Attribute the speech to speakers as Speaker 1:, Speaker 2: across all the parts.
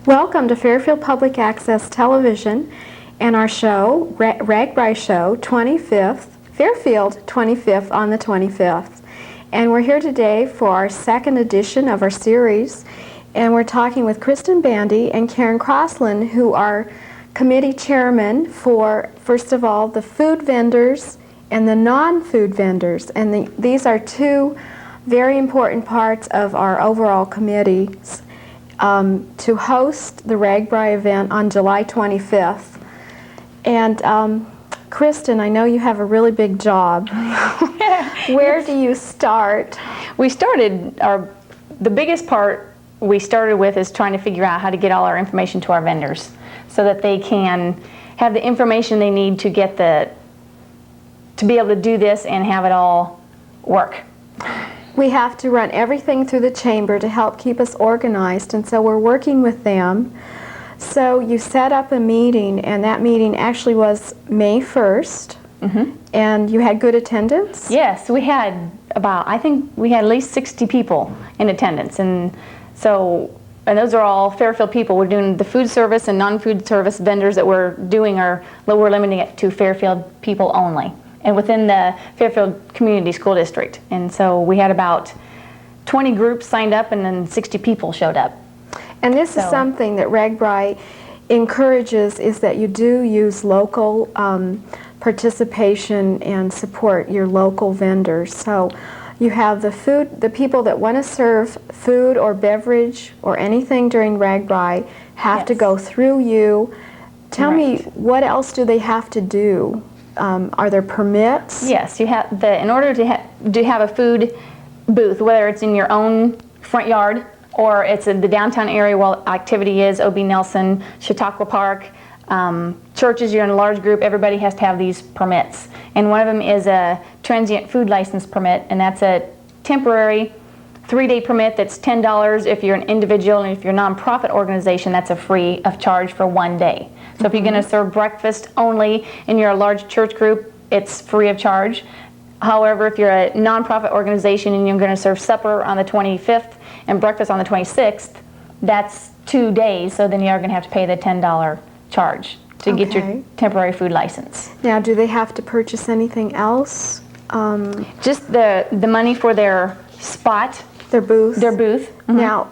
Speaker 1: Welcome to Fairfield Public Access Television and our show, RAGBRAI Show 25th, Fairfield 25th on the 25th. And we're here today for our second edition of our series, and we're talking with Kristen Bandy and Karen Crossland, who are committee chairmen for, first of all, the food vendors and the non-food vendors. And these are two very important parts of our overall committees to host the RAGBRAI event on July 25th. And Kristen, I know you have a really big job. Where do you start?
Speaker 2: We started, the biggest part we started with is trying to figure out how to get all our information to our vendors so that they can have the information they need to get to be able to do this and have it all work.
Speaker 1: We have to run everything through the chamber to help keep us organized, and so we're working with them. So you set up a meeting, and that meeting actually was May 1st, and you had good attendance?
Speaker 2: Yes, we had I think we had at least 60 people in attendance, and those are all Fairfield people. We're doing the food service and non-food service vendors that we're limiting it to Fairfield people only, and within the Fairfield Community School District. And so we had about 20 groups signed up, and then 60 people showed up.
Speaker 1: And this is something that RAGBRAI encourages, is that you do use local participation and support your local vendors. So you have the people that want to serve food or beverage or anything during RAGBRAI have to go through you. Tell me, what else do they have to do? Are there permits?
Speaker 2: Yes, you have in order to have a food booth, whether it's in your own front yard or it's in the downtown area where activity is, O.B. Nelson, Chautauqua Park, churches, you're in a large group, everybody has to have these permits. And one of them is a transient food license permit, and that's a temporary 3-day permit that's $10 if you're an individual, and if you're a nonprofit organization, that's a free of charge for 1 day. So if you're going to serve breakfast only and you're a large church group, it's free of charge. However, if you're a nonprofit organization and you're going to serve supper on the 25th and breakfast on the 26th, that's 2 days, so then you are going to have to pay the $10 charge to get your temporary food license.
Speaker 1: Now, do they have to purchase anything else?
Speaker 2: Just the money for their spot.
Speaker 1: Their booth?
Speaker 2: Their booth.
Speaker 1: Now,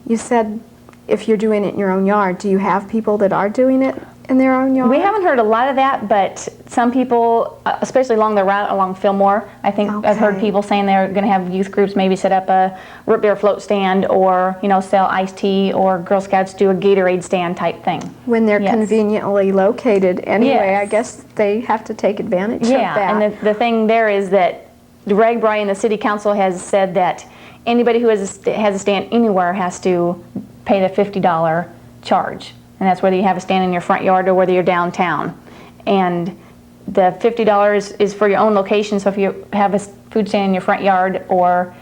Speaker 1: you said if you're doing it in your own yard, do you have people that are doing it in their own yard?
Speaker 2: We haven't heard a lot of that, but some people, especially along the route along Fillmore, I think I've heard people saying they're going to have youth groups maybe set up a root beer float stand, or sell iced tea, or Girl Scouts do a Gatorade stand type thing.
Speaker 1: When they're conveniently located anyway, I guess they have to take advantage of that.
Speaker 2: Yeah, and the thing there is that the RAGBRAI and the City Council has said that anybody who has a stand anywhere has to pay the $50 charge. And that's whether you have a stand in your front yard or whether you're downtown. And the $50 is for your own location, so if you have a food stand in your front yard or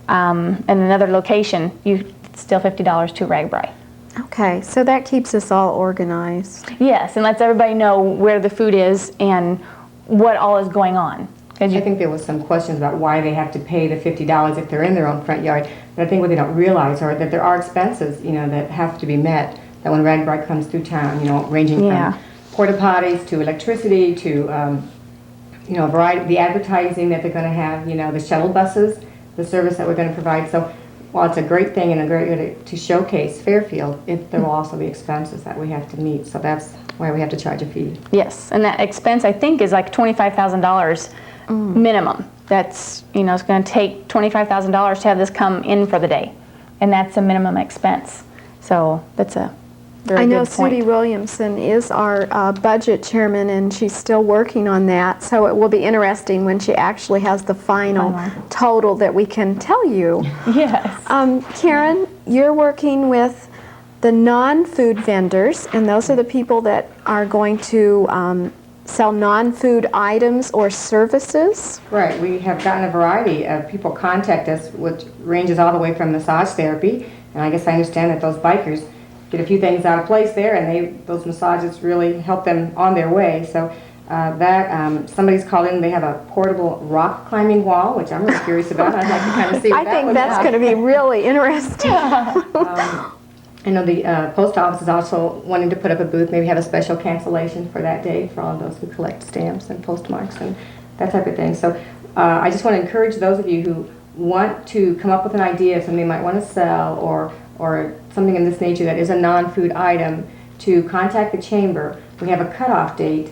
Speaker 2: in another location, it's still $50 to RAGBRAI.
Speaker 1: Okay, so that keeps us all organized.
Speaker 2: Yes, and lets everybody know where the food is and what all is going on.
Speaker 3: I think there was some questions about why they have to pay the $50 if they're in their own front yard. But I think what they don't realize are that there are expenses, that have to be met. That when RAGBRAI comes through town, ranging from porta potties to electricity to, a variety, the advertising that they're going to have, the shuttle buses, the service that we're going to provide. So while it's a great thing and a great way to showcase Fairfield, there will also be expenses that we have to meet. So that's why we have to charge a fee.
Speaker 2: Yes, and that expense I think is like $25,000 minimum. That's, it's going to take $25,000 to have this come in for the day, and that's a minimum expense. So that's a very good point.
Speaker 1: Sudie Williamson is our budget chairman, and she's still working on that. So it will be interesting when she actually has the final total that we can tell you.
Speaker 2: Yes.
Speaker 1: Karen, you're working with the non-food vendors, and those are the people that are going to sell non-food items or services.
Speaker 3: Right. We have gotten a variety of people contact us, which ranges all the way from massage therapy, and I guess I understand that those bikers get a few things out of place there, and those massages really help them on their way. So somebody's called in. They have a portable rock climbing wall, which I'm really curious about. I'd like to kind of see what
Speaker 1: I think that's going to be really interesting.
Speaker 3: I know the post office is also wanting to put up a booth, maybe have a special cancellation for that day for all those who collect stamps and postmarks and that type of thing. So I just want to encourage those of you who want to come up with an idea of something you might want to sell or something in this nature that is a non-food item to contact the chamber. We have a cutoff date,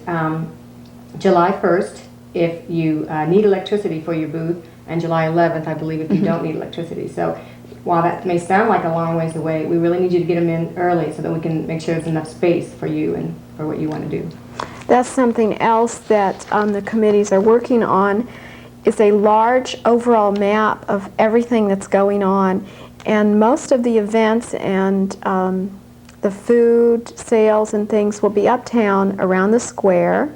Speaker 3: July 1st, if you need electricity for your booth, and July 11th, I believe, if you don't need electricity. So while that may sound like a long ways away, we really need you to get them in early so that we can make sure there's enough space for you and for what you want to do.
Speaker 1: That's something else that the committees are working on, is a large overall map of everything that's going on. And most of the events and the food sales and things will be uptown around the square,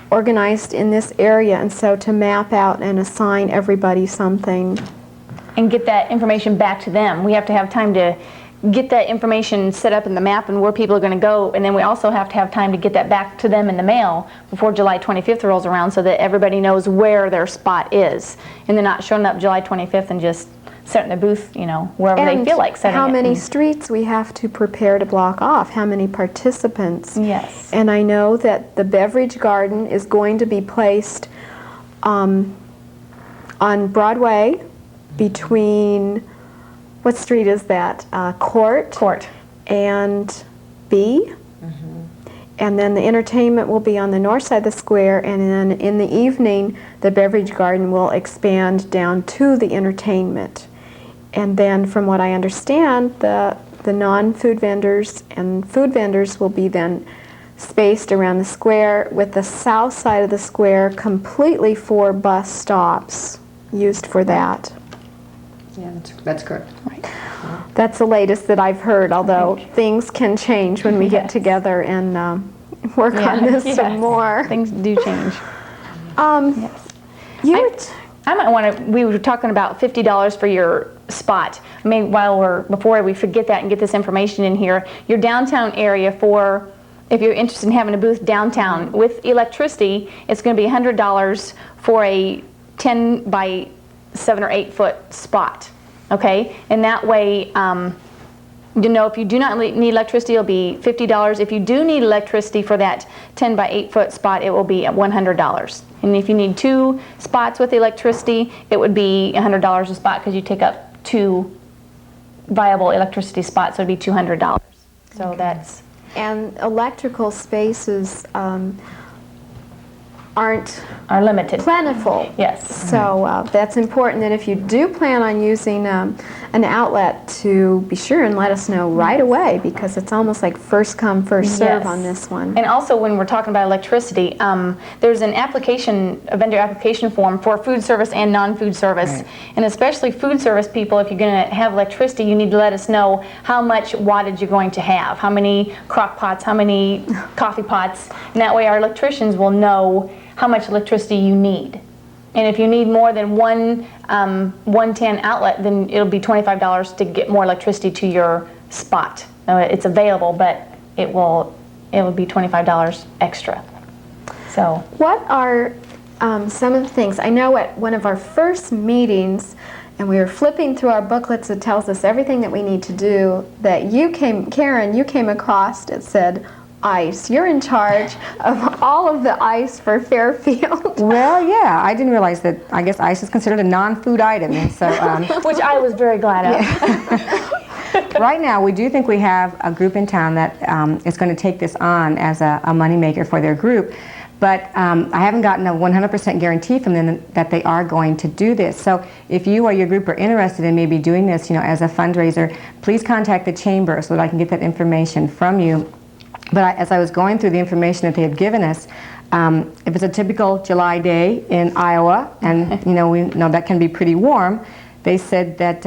Speaker 1: organized in this area, and so to map out and assign everybody something.
Speaker 2: And get that information back to them. We have to have time to get that information set up in the map and where people are going to go, and then we also have to have time to get that back to them in the mail before July 25th rolls around so that everybody knows where their spot is. And they're not showing up July 25th and just setting the booth, you know, wherever they feel like setting it.
Speaker 1: How many streets we have to prepare to block off, how many participants.
Speaker 2: Yes.
Speaker 1: And I know that the beverage garden is going to be placed on Broadway between, what street is that? Court and B. And then the entertainment will be on the north side of the square, and then in the evening the beverage garden will expand down to the entertainment. And then from what I understand, the non-food vendors and food vendors will be then spaced around the square, with the south side of the square completely for bus stops used for that.
Speaker 3: Yeah, that's correct.
Speaker 2: Right.
Speaker 1: That's the latest that I've heard, although things can change when we get together and work on this some more.
Speaker 2: Things do change.
Speaker 1: Yes.
Speaker 2: I might want to, we were talking about $50 for your spot. I mean, before we forget that and get this information in here, your downtown area for, if you're interested in having a booth downtown with electricity, it's going to be $100 for a 10 by 7 or 8 foot spot. Okay, and that way, you know, if you do not need electricity, it'll be $50. If you do need electricity for that 10 by 8 foot spot, it will be at $100. And if you need 2 spots with electricity, it would be $100 a spot because you take up 2 viable electricity spots, so it'd be $200. So okay. That's...
Speaker 1: And electrical spaces
Speaker 2: are limited.
Speaker 1: Plentiful.
Speaker 2: Yes.
Speaker 1: So that's important that if you do plan on using an outlet, to be sure and let us know right away, because it's almost like first come, first serve on this one.
Speaker 2: And also when we're talking about electricity, there's a vendor application form for food service and non-food service. Right. And especially food service people, if you're going to have electricity, you need to let us know how much wattage you're going to have, how many crock pots, how many coffee pots, and that way our electricians will know how much electricity you need. And if you need more than one 110 outlet, then it'll be $25 to get more electricity to your spot. Now, it's available, but it will be $25 extra. So
Speaker 1: what are some of the things? I know at one of our first meetings, and we were flipping through our booklets that tells us everything that we need to do, that Karen, you came across that said, ice. You're in charge of all of the ice for Fairfield.
Speaker 3: Well, yeah, I didn't realize that. I guess ice is considered a non-food item, and so
Speaker 2: which I was very glad of.
Speaker 3: Right now, we do think we have a group in town that is going to take this on as a moneymaker for their group. But I haven't gotten a 100% guarantee from them that they are going to do this. So if you or your group are interested in maybe doing this, you know, as a fundraiser, please contact the chamber so that I can get that information from you. But as I was going through the information that they had given us, if it's a typical July day in Iowa, and you know, we know that can be pretty warm, they said that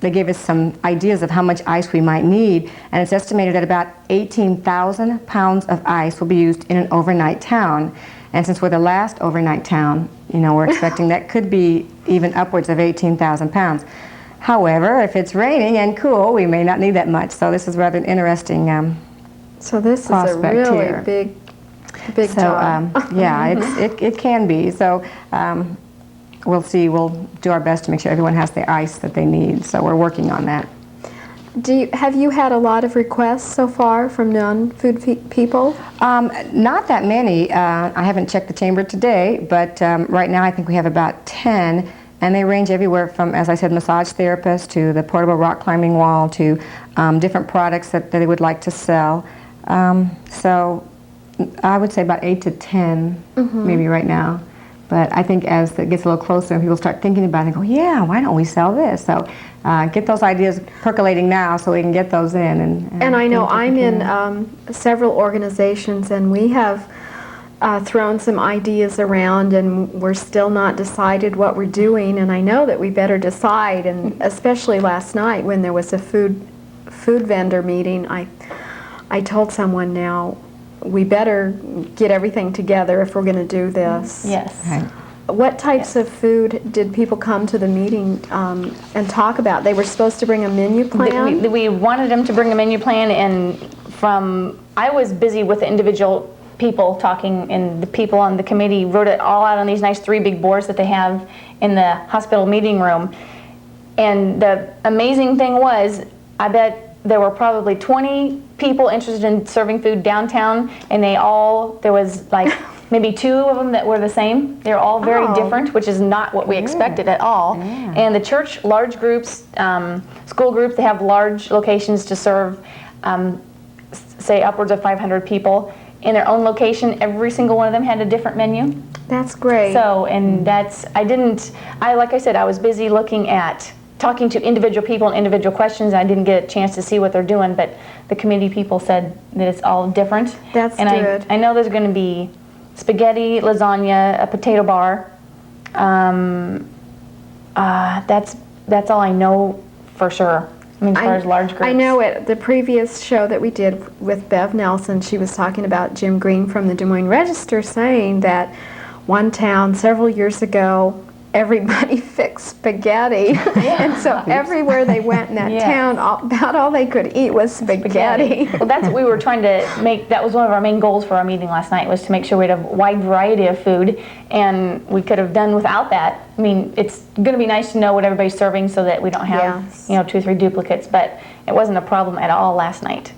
Speaker 3: they gave us some ideas of how much ice we might need, and it's estimated that about 18,000 pounds of ice will be used in an overnight town. And since we're the last overnight town, you know, we're expecting that could be even upwards of 18,000 pounds. However, if it's raining and cool, we may not need that much. So this is rather an interesting
Speaker 1: so this is a really big job.
Speaker 3: Yeah, it can be. So we'll see. We'll do our best to make sure everyone has the ice that they need. So we're working on that.
Speaker 1: Have you had a lot of requests so far from non-food people?
Speaker 3: Not that many. I haven't checked the chamber today, but right now I think we have about 10, and they range everywhere from, as I said, massage therapists to the portable rock climbing wall to different products that they would like to sell. So I would say about 8 to 10 maybe right now. But I think as it gets a little closer and people start thinking about it, they go, yeah, why don't we sell this? So get those ideas percolating now so we can get those in.
Speaker 1: And I know I'm in several organizations, and we have thrown some ideas around, and we're still not decided what we're doing, and I know that we better decide, and especially last night when there was a food vendor meeting, I told someone now, we better get everything together if we're going to do this.
Speaker 2: Yes.
Speaker 3: Right.
Speaker 1: What types of food did people come to the meeting and talk about? They were supposed to bring a menu plan?
Speaker 2: We wanted them to bring a menu plan, and I was busy with the individual people talking, and the people on the committee wrote it all out on these nice 3 big boards that they have in the hospital meeting room. And the amazing thing was, I bet there were probably 20 people interested in serving food downtown, and there was like maybe 2 of them that were the same. They're all very different, which is not what we expected at all. Yeah. And the church, large groups, school groups, they have large locations to serve, say upwards of 500 people. In their own location, every single one of them had a different menu.
Speaker 1: That's great.
Speaker 2: So, and like I said, I was busy talking to individual people and individual questions, and I didn't get a chance to see what they're doing, but the committee people said that it's all different.
Speaker 1: That's
Speaker 2: and
Speaker 1: good.
Speaker 2: I know there's going to be spaghetti, lasagna, a potato bar. That's all I know for sure. I mean, as far as large groups.
Speaker 1: I know at the previous show that we did with Bev Nelson, she was talking about Jim Green from the Des Moines Register saying that one town several years ago, everybody fixed spaghetti. Yeah. And so everywhere they went in that town, about all they could eat was spaghetti.
Speaker 2: Well, that's what we were trying to make. That was one of our main goals for our meeting last night, was to make sure we had a wide variety of food, and we could have done without that. I mean, it's going to be nice to know what everybody's serving so that we don't have 2 or 3 duplicates, but it wasn't a problem at all last night.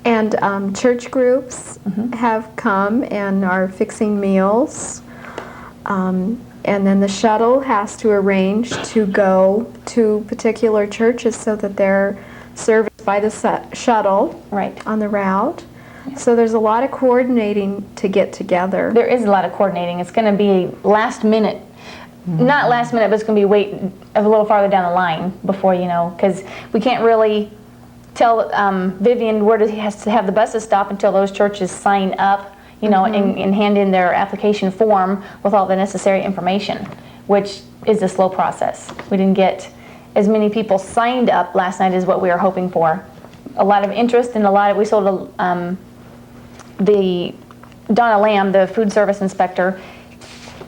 Speaker 1: And church groups have come and are fixing meals. And then the shuttle has to arrange to go to particular churches so that they're serviced by the shuttle on the route. Yeah. So there's a lot of coordinating to get together.
Speaker 2: There is a lot of coordinating. It's going to be last minute. Not last minute, but it's going to be wait a little farther down the line before, because we can't really tell Vivian where he has to have the buses stop until those churches sign up, and hand in their application form with all the necessary information, which is a slow process. We didn't get as many people signed up last night as what we were hoping for. A lot of interest and we sold the Donna Lamb, the food service inspector,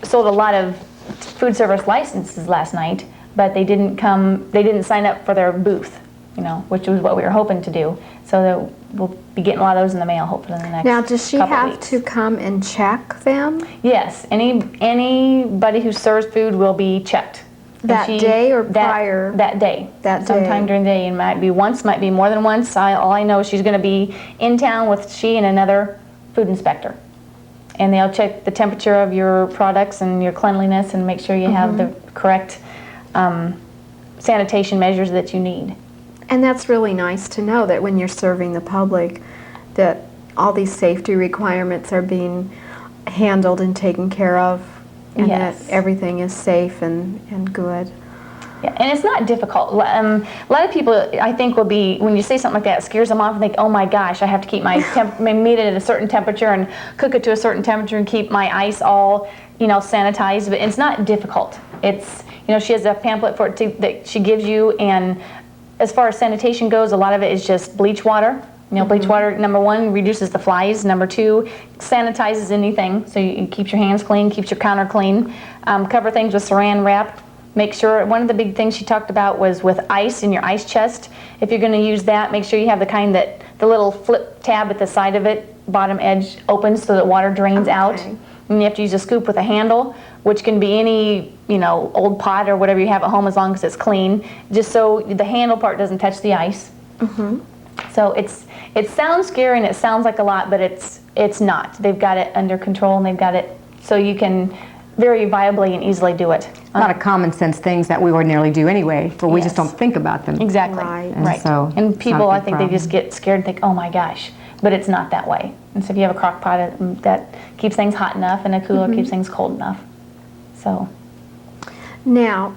Speaker 2: sold a lot of food service licenses last night, but they didn't sign up for their booth, which was what we were hoping to do. So that we'll be getting a lot of those in the mail hopefully in the next couple of weeks.
Speaker 1: Now, does she have to come and check them?
Speaker 2: Yes. Anybody who serves food will be checked.
Speaker 1: That day or prior?
Speaker 2: That day. Sometime during the day. It might be once, might be more than once. All I know is she's going to be in town with she and another food inspector. And they'll check the temperature of your products and your cleanliness and make sure you have the correct sanitation measures that you need.
Speaker 1: And that's really nice to know that when you're serving the public, that all these safety requirements are being handled and taken care of, and that everything is safe and good.
Speaker 2: Yeah, and it's not difficult. A lot of people, I think, will be, when you say something like that, it scares them off and think, oh my gosh, I have to keep my meat at a certain temperature and cook it to a certain temperature and keep my ice all, sanitized. But it's not difficult. It's, she has a pamphlet for it that she gives you, and as far as sanitation goes, a lot of it is just bleach water. Bleach water, number 1, reduces the flies. Number 2, sanitizes anything, so it keeps your hands clean, keeps your counter clean. Cover things with saran wrap. Make sure, one of the big things she talked about was with ice in your ice chest. If you're going to use that, make sure you have the kind that the little flip tab at the side of it, bottom edge opens so that water drains out. And you have to use a scoop with a handle, which can be any, old pot or whatever you have at home as long as it's clean, just so the handle part doesn't touch the ice. So it sounds scary and it sounds like a lot, but it's not. They've got it under control, and they've got it so you can very viably and easily do it.
Speaker 3: A lot of common sense things that we ordinarily do anyway, but we just
Speaker 2: Yes.
Speaker 3: don't think about them.
Speaker 2: Exactly.
Speaker 1: Right.
Speaker 3: And
Speaker 2: Right.
Speaker 3: so
Speaker 2: And
Speaker 3: it's not
Speaker 2: people,
Speaker 3: a
Speaker 2: I
Speaker 3: big
Speaker 2: think they
Speaker 3: problem.
Speaker 2: just get scared and think, oh my gosh, but it's not that way. And so if you have a crock pot that keeps things hot enough, and a cooler keeps things cold enough. So,
Speaker 1: Now,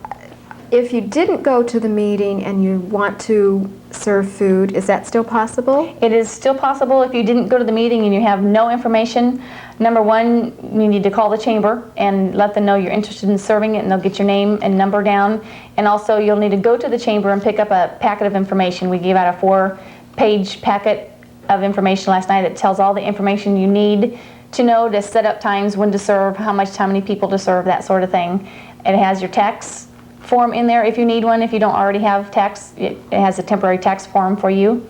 Speaker 1: if you didn't go to the meeting and you want to serve food, is that still possible?
Speaker 2: it is still possible if you didn't go to the meeting and you have no information. Number one, you need to call the chamber and let them know you're interested in serving it, and they'll get your name and number down. And also, you'll need to go to the chamber and pick up a packet of information. We gave out a 4-page packet of information last night that tells all the information you need to know to set up times, when to serve, how many people to serve, that sort of thing. It has your tax form in there if you need one. If you don't already have tax, it has a temporary tax form for you.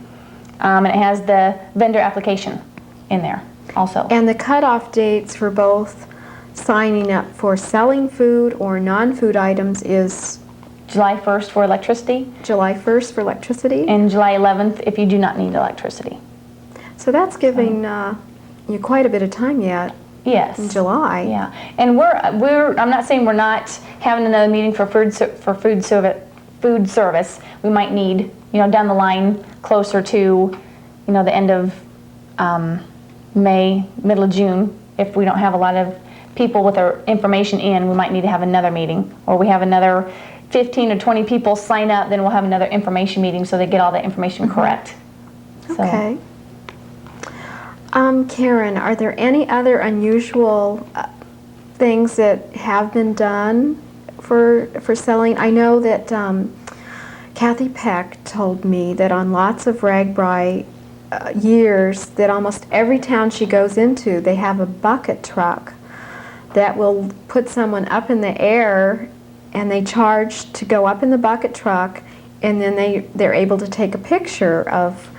Speaker 2: And it has the vendor application in there also.
Speaker 1: And the cutoff dates for both signing up for selling food or non-food items is
Speaker 2: July 1st for electricity,
Speaker 1: July 1st for electricity.
Speaker 2: and July 11th if you do not need electricity.
Speaker 1: So that's giving you quite a bit of time yet
Speaker 2: Yes.
Speaker 1: in July.
Speaker 2: Yeah, and I'm not saying we're not having another meeting for food service. We might need, down the line, closer to, the end of May, middle of June. If we don't have a lot of people with their information in, we might need to have another meeting, or we have another 15 or 20 people sign up, then we'll have another information meeting so they get all the information correct. So,
Speaker 1: Okay. Karen, are there any other unusual things that have been done for selling? I know that Kathy Peck told me that on lots of RAGBRAI years, that almost every town she goes into, they have a bucket truck that will put someone up in the air, and they charge to go up in the bucket truck, and then they're able to take a picture of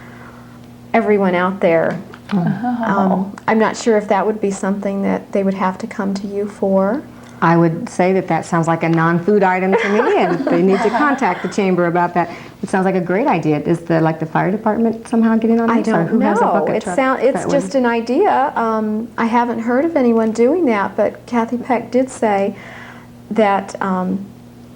Speaker 1: everyone out there. I'm not sure if that would be something that they would have to come to you for.
Speaker 3: I would say that sounds like a non-food item to me, and they need to contact the chamber about that. It sounds like a great idea. Is the fire department somehow getting on
Speaker 1: I
Speaker 3: this, or
Speaker 1: don't
Speaker 3: who has a
Speaker 1: know.
Speaker 3: bucket truck?
Speaker 1: It's just an idea. I haven't heard of anyone doing that, but Kathy Peck did say that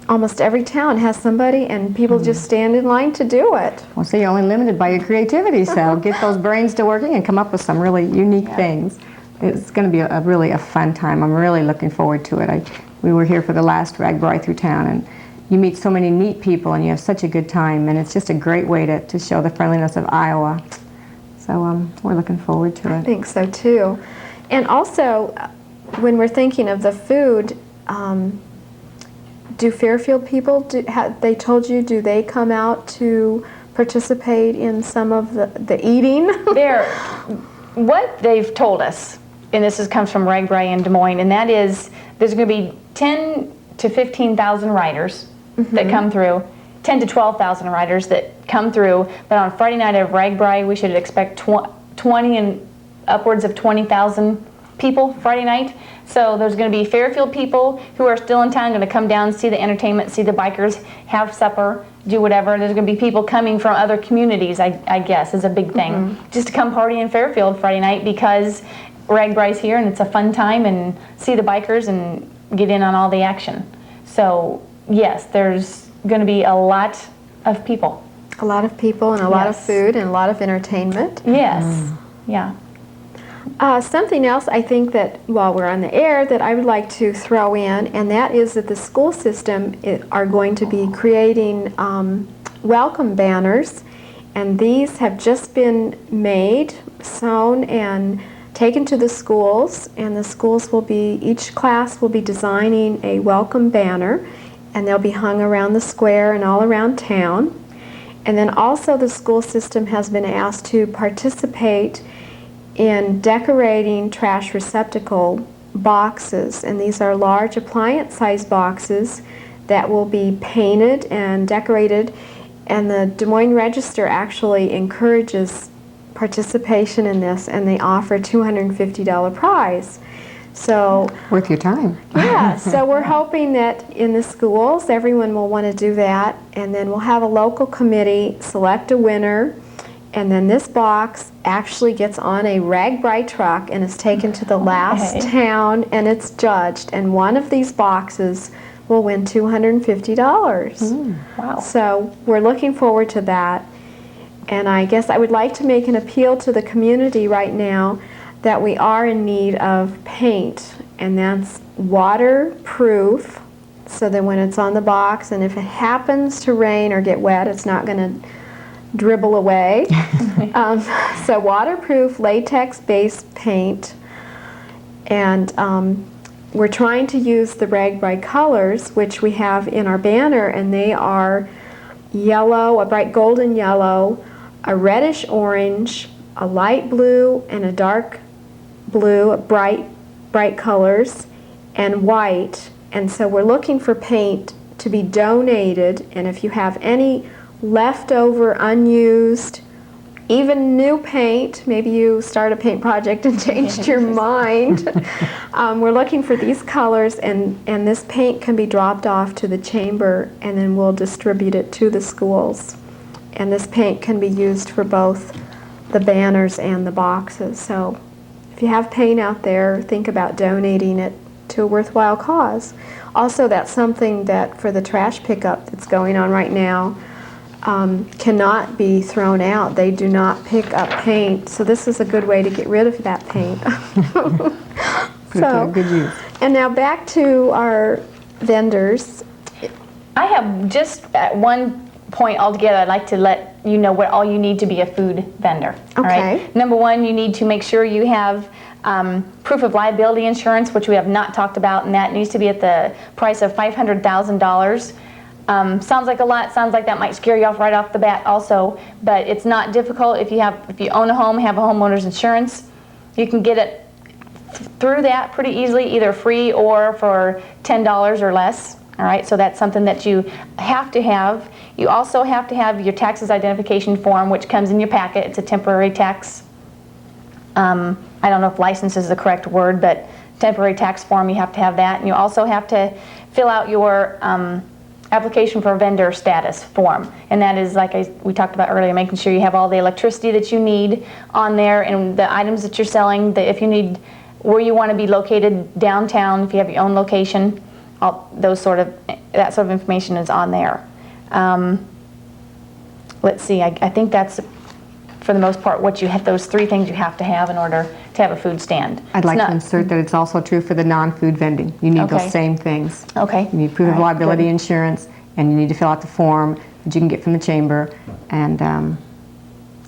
Speaker 1: almost every town has somebody, and people just stand in line to do it.
Speaker 3: Well, so you're only limited by your creativity, so get those brains to working and come up with some really unique things. It's going to be a fun time. I'm really looking forward to it. We were here for the last RAGBRAI through town, and you meet so many neat people, and you have such a good time, and it's just a great way to show the friendliness of Iowa. So we're looking forward to
Speaker 1: I
Speaker 3: it.
Speaker 1: think so too. And also, when we're thinking of the food, do Fairfield people, they told you, do they come out to participate in some of the eating?
Speaker 2: What they've told us, and this comes from RAGBRAI in Des Moines, and that is there's going to be 10 to 15,000 riders that come through, 10 to 12,000 riders that come through, but on Friday night of RAGBRAI we should expect 20 and upwards of 20,000 people Friday night. So there's going to be Fairfield people who are still in town, going to come down, see the entertainment, see the bikers, have supper, do whatever. There's going to be people coming from other communities, I guess, is a big thing. Just to come party in Fairfield Friday night because RAGBRAI's here and it's a fun time, and see the bikers and get in on all the action. So yes, there's going to be a lot of people.
Speaker 1: A lot of people and a lot of
Speaker 2: Yes.
Speaker 1: food and a lot of entertainment.
Speaker 2: Yes, yeah.
Speaker 1: Something else I think that while we're on the air that I would like to throw in, and that is that the school system are going to be creating welcome banners, and these have just been made, sewn, and taken to the schools, and the schools will be, each class will be designing a welcome banner, and they'll be hung around the square and all around town. And then also the school system has been asked to participate in decorating trash receptacle boxes, and these are large appliance size boxes that will be painted and decorated, and the Des Moines Register actually encourages participation in this, and they offer a $250 prize. So
Speaker 3: Worth your time.
Speaker 1: yeah, so we're hoping that in the schools, everyone will want to do that, and then we'll have a local committee select a winner, and then this box actually gets on a RAGBRAI truck and is taken to the last town, and it's judged, and one of these boxes will win $250.
Speaker 2: Wow.
Speaker 1: So we're looking forward to that, and I guess I would like to make an appeal to the community right now that we are in need of paint, and that's waterproof, so that when it's on the box and if it happens to rain or get wet, it's not going to dribble away. So waterproof latex-based paint, and we're trying to use the RAGBRAI colors, which we have in our banner, and they are yellow, a bright golden yellow, a reddish orange, a light blue, and a dark blue, bright colors, and white. And so we're looking for paint to be donated, and if you have any leftover, unused, even new paint, maybe you start a paint project and changed your mind, we're looking for these colors, and this paint can be dropped off to the chamber, and then we'll distribute it to the schools. And this paint can be used for both the banners and the boxes. So if you have paint out there, think about donating it to a worthwhile cause. Also, that's something that for the trash pickup that's going on right now cannot be thrown out. They do not pick up paint, so this is a good way to get rid of that paint. So,
Speaker 3: good use.
Speaker 1: And now back to our vendors.
Speaker 2: I have just at one point altogether, I'd like to let you know what all you need to be a food vendor. All
Speaker 1: Okay.
Speaker 2: right? Number one, you need to make sure you have proof of liability insurance, which we have not talked about, and that needs to be at the price of $500,000. Sounds like a lot. Sounds like that might scare you off right off the bat also, but it's not difficult. If you own a home, have a homeowner's insurance, you can get it through that pretty easily, either free or for $10 or less. All right, so that's something that you have to have. You also have to have your taxes identification form, which comes in your packet. It's a temporary tax. I don't know if license is the correct word, but temporary tax form, you have to have that. And you also have to fill out your application for vendor status form. And that is, like we talked about earlier, making sure you have all the electricity that you need on there and the items that you're selling, if you need, where you want to be located downtown, if you have your own location. That sort of information is on there. Let's see, I think that's for the most part what you have, those three things you have to have in order to have a food stand.
Speaker 3: I'd like to insert that it's also true for the non-food vending. You need those same things.
Speaker 2: Okay.
Speaker 3: You need proof of liability insurance, and you need to fill out the form that you can get from the chamber, and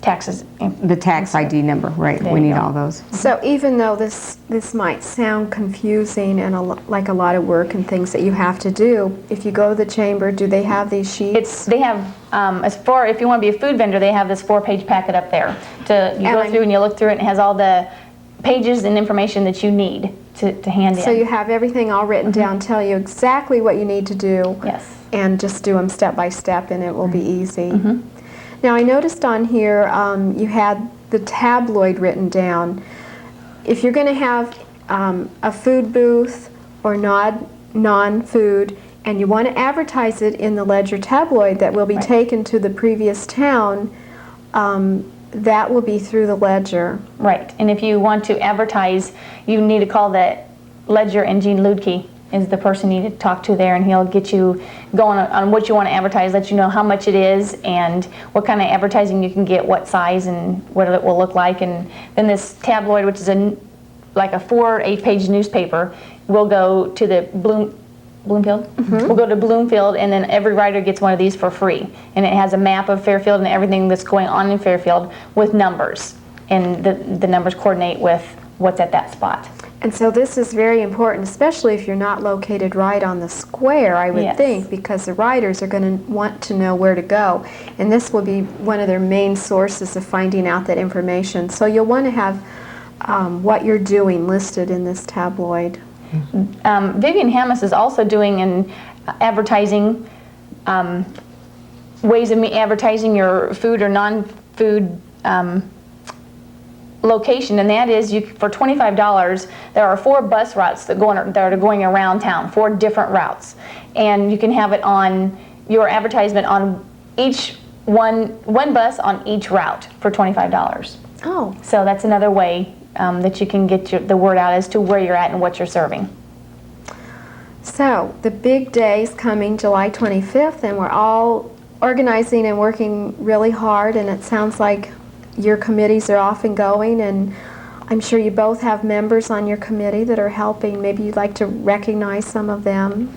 Speaker 2: Taxes.
Speaker 3: the tax ID number, right? We need all those.
Speaker 1: So even though this might sound confusing and like a lot of work and things that you have to do, if you go to the chamber, do they have these sheets?
Speaker 2: They have, if you want to be a food vendor, they have this 4-page packet up there. You go through and you look through it, and it has all the pages and information that you need to hand in.
Speaker 1: So you have everything all written down, tell you exactly what you need to do.
Speaker 2: Yes.
Speaker 1: And just do them step by step, and it will be easy. Now I noticed on here you had the tabloid written down. If you're going to have a food booth or non-food, and you want to advertise it in the Ledger tabloid that will be taken to the previous town, that will be through the Ledger.
Speaker 2: Right, and if you want to advertise, you need to call the Ledger, and Gene Ludke is the person you need to talk to there, and he'll get you going on what you want to advertise, let you know how much it is and what kind of advertising you can get, what size and what it will look like. And then this tabloid, which is like a 4 or 8-page newspaper, will go to the Bloomfield? We'll go to Bloomfield, and then every writer gets one of these for free. And it has a map of Fairfield and everything that's going on in Fairfield with numbers. And the numbers coordinate with what's at that spot.
Speaker 1: And so this is very important, especially if you're not located right on the square, I would think, because the writers are going to want to know where to go. And this will be one of their main sources of finding out that information. So you'll want to have what you're doing listed in this tabloid.
Speaker 2: Vivian Hammis is also doing an advertising, ways of advertising your food or non-food location, and that is for $25 there are 4 bus routes that are going around town, 4 different routes, and you can have it on your advertisement on each one bus on each route for $25.
Speaker 1: Oh.
Speaker 2: So that's another way that you can get the word out as to where you're at and what you're serving.
Speaker 1: So the big day is coming July 25th, and we're all organizing and working really hard, and it sounds like your committees are off and going, and I'm sure you both have members on your committee that are helping. Maybe you'd like to recognize some of them.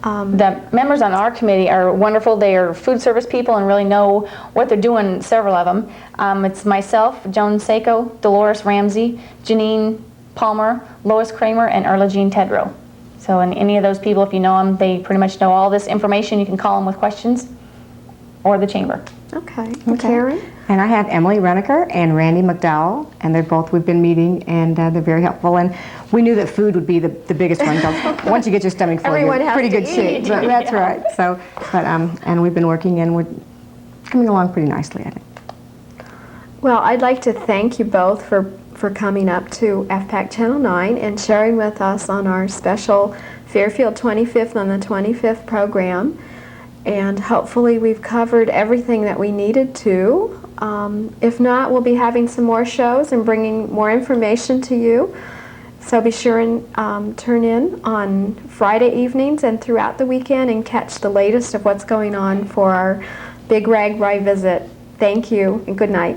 Speaker 2: The members on our committee are wonderful. They are food service people and really know what they're doing, several of them. It's myself, Joan Seiko, Dolores Ramsey, Janine Palmer, Lois Kramer, and Erla Jean Tedrow. So and any of those people, if you know them, they pretty much know all this information. You can call them with questions, or the chamber.
Speaker 1: Okay. Karen?
Speaker 3: And I have Emily Reneker and Randy McDowell, and we've been meeting, and they're very helpful. And we knew that food would be the biggest one, because once you get your stomach full,
Speaker 1: Everyone
Speaker 3: you're in
Speaker 1: has
Speaker 3: pretty
Speaker 1: to
Speaker 3: good shape.
Speaker 1: eat.
Speaker 3: But that's right. So, and we've been working, and we're coming along pretty nicely, I think.
Speaker 1: Well, I'd like to thank you both for coming up to FPAC Channel 9 and sharing with us on our special Fairfield 25th on the 25th program. And hopefully we've covered everything that we needed to. If not, we'll be having some more shows and bringing more information to you. So be sure and turn in on Friday evenings and throughout the weekend and catch the latest of what's going on for our big RAGBRAI visit. Thank you and good night.